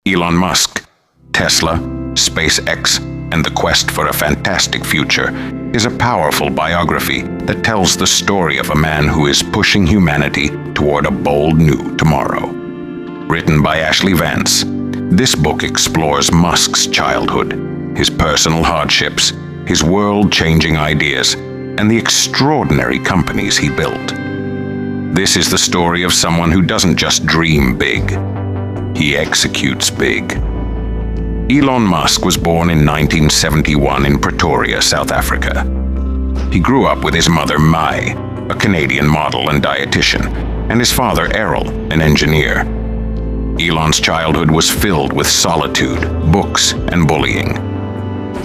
Elon Musk, Tesla, SpaceX, and the quest for a fantastic future is a powerful biography that tells the story of a man who is pushing humanity toward a bold new tomorrow. Written by Ashley Vance, this book explores Musk's childhood, his personal hardships, his world-changing ideas, and the extraordinary companies he built. This is the story of someone who doesn't just dream big, he executes big. Elon Musk was born in 1971 in Pretoria, South Africa. He grew up with his mother, Mai, a Canadian model and dietitian, and his father, Errol, an engineer. Elon's childhood was filled with solitude, books, and bullying.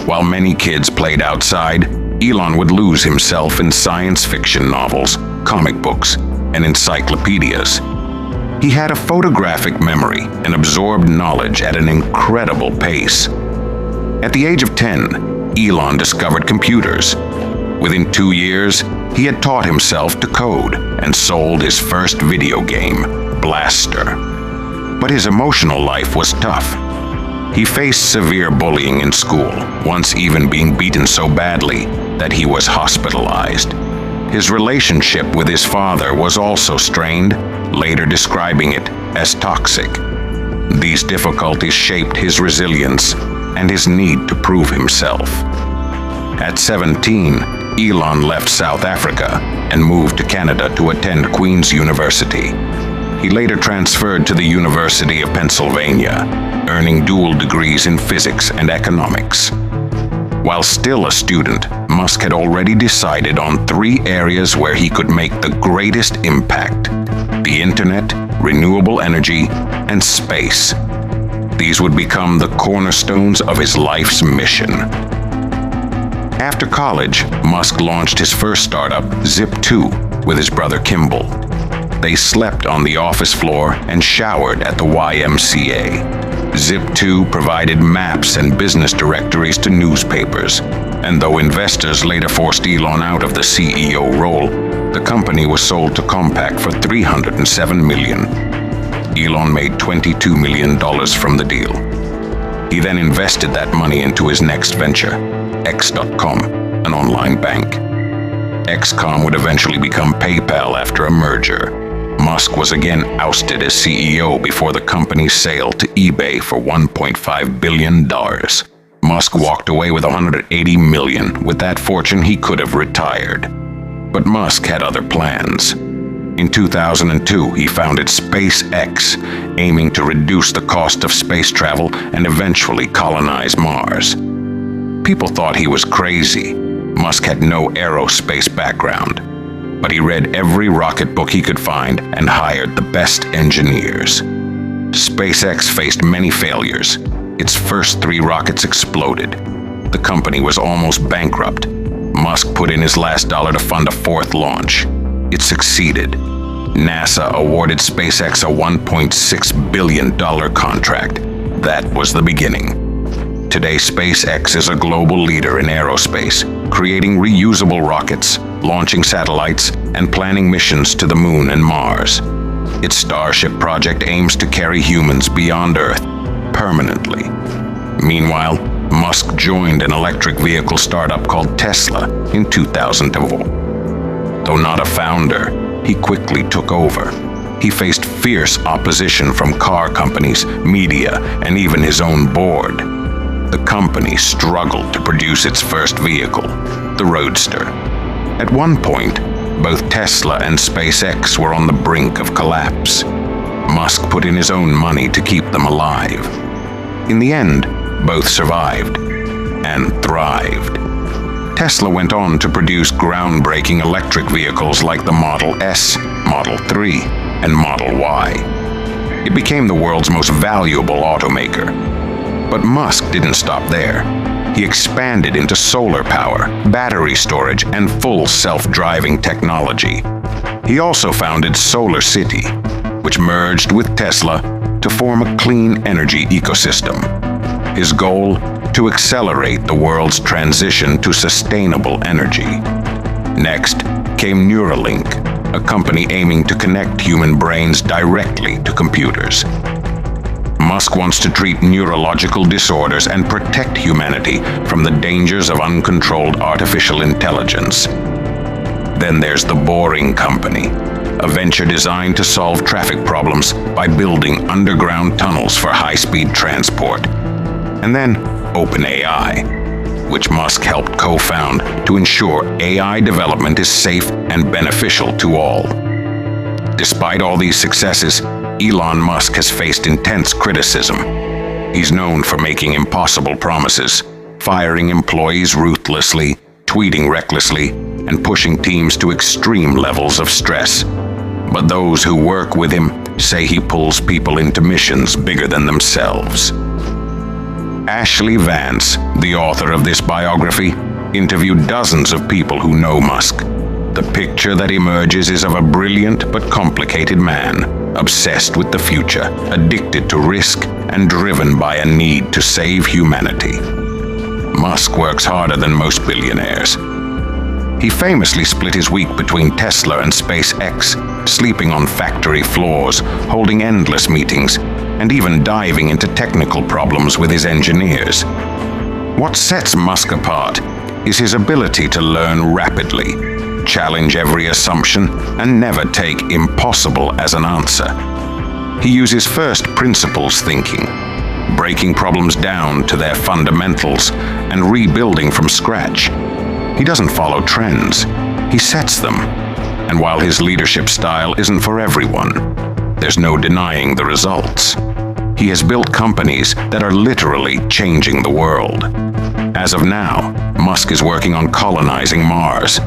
While many kids played outside, Elon would lose himself in science fiction novels, comic books, and encyclopedias. He had a photographic memory and absorbed knowledge at an incredible pace. At the age of 10, Elon discovered computers. Within 2 years, he had taught himself to code and sold his first video game, Blaster. But his emotional life was tough. He faced severe bullying in school, once even being beaten so badly that he was hospitalized. His relationship with his father was also strained, later describing it as toxic. These difficulties shaped his resilience and his need to prove himself. At 17, Elon left South Africa and moved to Canada to attend Queen's University. He later transferred to the University of Pennsylvania, earning dual degrees in physics and economics. While still a student, Musk had already decided on 3 areas where he could make the greatest impact: the internet, renewable energy, and space. These would become the cornerstones of his life's mission. After college, Musk launched his first startup, Zip2, with his brother Kimball. They slept on the office floor and showered at the YMCA. Zip2 provided maps and business directories to newspapers, and though investors later forced Elon out of the CEO role, the company was sold to Compaq for $307 million. Elon made $22 million from the deal. He then invested that money into his next venture, X.com, an online bank. XCOM would eventually become PayPal after a merger. Musk was again ousted as CEO before the company's sale to eBay for $1.5 billion. Musk walked away with $180 million. With that fortune, he could have retired. But Musk had other plans. In 2002, he founded SpaceX, aiming to reduce the cost of space travel and eventually colonize Mars. People thought he was crazy. Musk had no aerospace background, but he read every rocket book he could find and hired the best engineers. SpaceX faced many failures. Its first 3 rockets exploded. The company was almost bankrupt. Musk put in his last dollar to fund a 4th launch. It succeeded. NASA awarded SpaceX a $1.6 billion contract. That was the beginning. Today, SpaceX is a global leader in aerospace, creating reusable rockets, launching satellites, and planning missions to the Moon and Mars. Its Starship project aims to carry humans beyond Earth permanently. Meanwhile, Musk joined an electric vehicle startup called Tesla in 2004. Though not a founder, he quickly took over. He faced fierce opposition from car companies, media, and even his own board. The company struggled to produce its first vehicle, the Roadster. At one point, both Tesla and SpaceX were on the brink of collapse. Musk put in his own money to keep them alive. In the end, both survived and thrived. Tesla went on to produce groundbreaking electric vehicles like the Model S, Model 3, and Model Y. It became the world's most valuable automaker. But Musk didn't stop there. He expanded into solar power, battery storage, and full self-driving technology. He also founded Solar City, which merged with Tesla to form a clean energy ecosystem. His goal: to accelerate the world's transition to sustainable energy. Next came Neuralink, a company aiming to connect human brains directly to computers. Musk wants to treat neurological disorders and protect humanity from the dangers of uncontrolled artificial intelligence. Then there's the Boring Company, a venture designed to solve traffic problems by building underground tunnels for high-speed transport. And then OpenAI, which Musk helped co-found to ensure AI development is safe and beneficial to all. Despite all these successes, Elon Musk has faced intense criticism. He's known for making impossible promises, firing employees ruthlessly, tweeting recklessly, and pushing teams to extreme levels of stress. But those who work with him say he pulls people into missions bigger than themselves. Ashley Vance, the author of this biography, interviewed dozens of people who know Musk. The picture that emerges is of a brilliant but complicated man, obsessed with the future, addicted to risk, and driven by a need to save humanity. Musk works harder than most billionaires. He famously split his week between Tesla and SpaceX, sleeping on factory floors, holding endless meetings, and even diving into technical problems with his engineers. What sets Musk apart is his ability to learn rapidly, challenge every assumption, and never take impossible as an answer. He uses first principles thinking, breaking problems down to their fundamentals and rebuilding from scratch. He doesn't follow trends, he sets them. And while his leadership style isn't for everyone, there's no denying the results. He has built companies that are literally changing the world. As of now, Musk is working on colonizing Mars,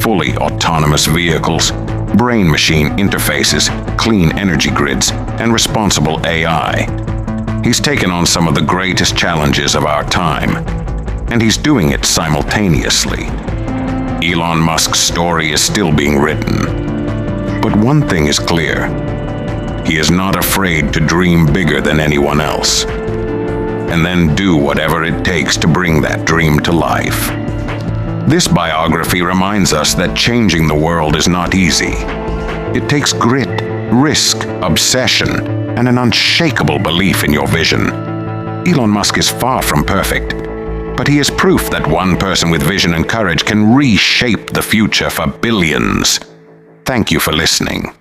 fully autonomous vehicles, brain-machine interfaces, clean energy grids, and responsible AI. He's taken on some of the greatest challenges of our time, and he's doing it simultaneously. Elon Musk's story is still being written. But one thing is clear. He is not afraid to dream bigger than anyone else, and then do whatever it takes to bring that dream to life. This biography reminds us that changing the world is not easy. It takes grit, risk, obsession, and an unshakable belief in your vision. Elon Musk is far from perfect, but he is proof that one person with vision and courage can reshape the future for billions. Thank you for listening.